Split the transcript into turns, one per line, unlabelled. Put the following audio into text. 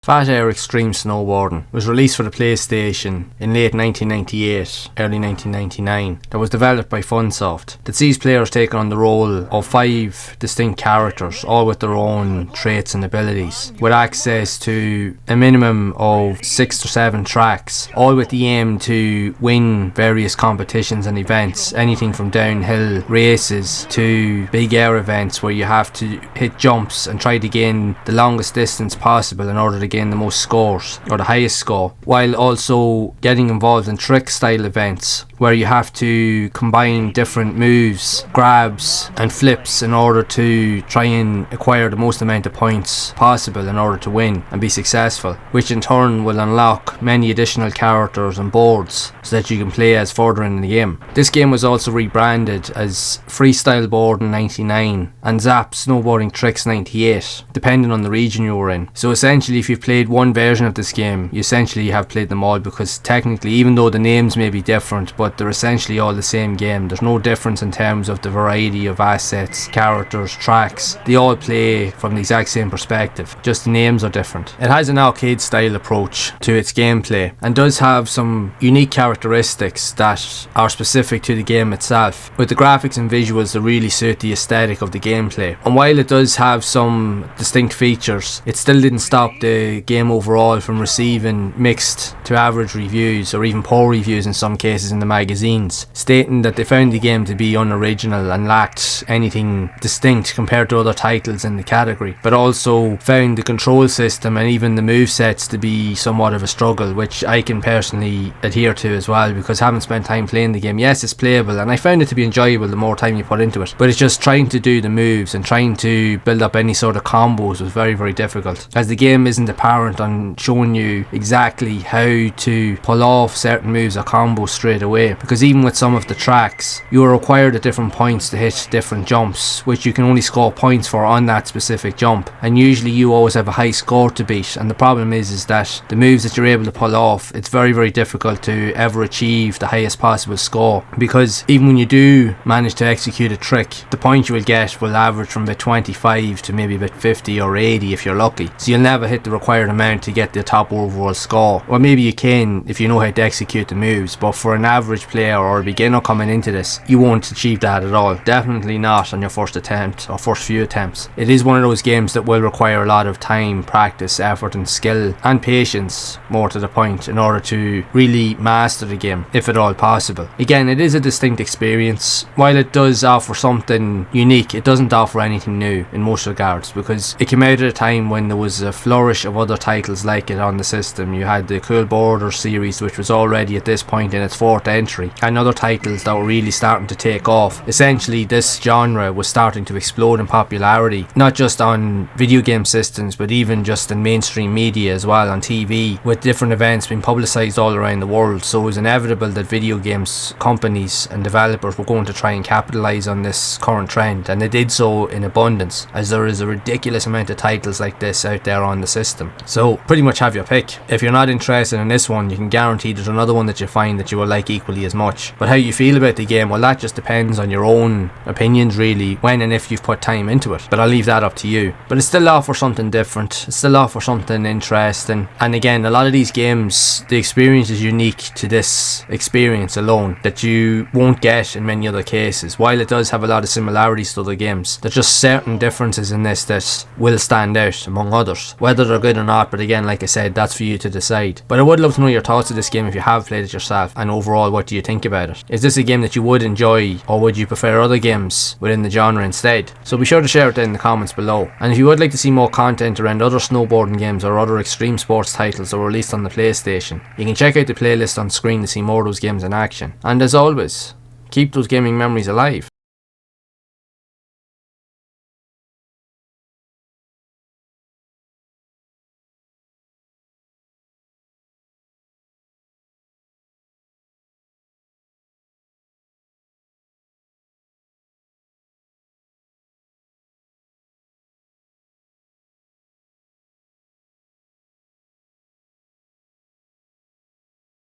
Phat Extreme Snowboarding was released for the PlayStation in late 1998, early 1999, that was developed by Funsoft, that sees players taking on the role of 5 distinct characters, all with their own traits and abilities, with access to a minimum of 6 or 7 tracks, all with the aim to win various competitions and events, anything from downhill races to big air events where you have to hit jumps and try to gain the longest distance possible in order to gain the most scores or the highest score, while also getting involved in trick style events where you have to combine different moves, grabs and flips in order to try and acquire the most amount of points possible in order to win and be successful, which in turn will unlock many additional characters and boards so that you can play as further in the game. This game was also rebranded as Freestyle Boarding 99 and Zap Snowboarding Tricks 98, depending on the region you were in. So essentially, if you've played one version of this game, you essentially have played them all, because technically, even though the names may be different, but they're essentially all the same game. There's no difference in terms of the variety of assets, characters, tracks. They all play from the exact same perspective, just the names are different. It has an arcade style approach to its gameplay and does have some unique characteristics that are specific to the game itself, with the graphics and visuals that really suit the aesthetic of the gameplay. And while it does have some distinct features, it still didn't stop the game overall from receiving mixed to average reviews, or even poor reviews in some cases in the magazines, stating that they found the game to be unoriginal and lacked anything distinct compared to other titles in the category, but also found the control system and even the movesets to be somewhat of a struggle, which I can personally adhere to as well, because having spent time playing the game, yes, it's playable and I found it to be enjoyable the more time you put into it, but it's just trying to do the moves and trying to build up any sort of combos was very, very difficult, as the game isn't apparent on showing you exactly how to pull off certain moves or combos straight away, because even with some of the tracks, you are required at different points to hit different jumps, which you can only score points for on that specific jump, and usually you always have a high score to beat. And the problem is that the moves that you're able to pull off, it's very, very difficult to ever achieve the highest possible score, because even when you do manage to execute a trick, the point you will get will average from about 25 to maybe about 50 or 80 if you're lucky, so you'll never hit the required amount to get the top overall score. Or maybe you can if you know how to execute the moves, but for an average player or a beginner coming into this, you won't achieve that at all. Definitely not on your first attempt or first few attempts. It is one of those games that will require a lot of time, practice, effort and skill and patience, more to the point, in order to really master the game, if at all possible. Again, it is a distinct experience. While it does offer something unique, it doesn't offer anything new in most regards, because it came out at a time when there was a flourish of other titles like it on the system. You had the Cool Border series, which was already at this point in its 4th entry, and other titles that were really starting to take off. Essentially, this genre was starting to explode in popularity, not just on video game systems, but even just in mainstream media as well, on TV, with different events being publicised all around the world. So it was inevitable that video games companies and developers were going to try and capitalise on this current trend, and they did so in abundance, as there is a ridiculous amount of titles like this out there on the system. So pretty much have your pick. If you're not interested in this one, you can guarantee there's another one that you find that you will like equally as much. But how you feel about the game, well, that just depends on your own opinions really, when and if you've put time into it, but I'll leave that up to you. But it still offers something different, it still offers something interesting, and again, a lot of these games, the experience is unique to this experience alone, that you won't get in many other cases. While it does have a lot of similarities to other games, there's just certain differences in this that will stand out among others, whether they're good or not. But again, like I said, that's for you to decide. But I would love to know your thoughts of this game if you have played it yourself, and overall, what do you think about it? Is this a game that you would enjoy, or would you prefer other games within the genre instead? So be sure to share it down in the comments below. And if you would like to see more content around other snowboarding games or other extreme sports titles that were released on the PlayStation, you can check out the playlist on screen to see more of those games in action. And as always, keep those gaming memories alive.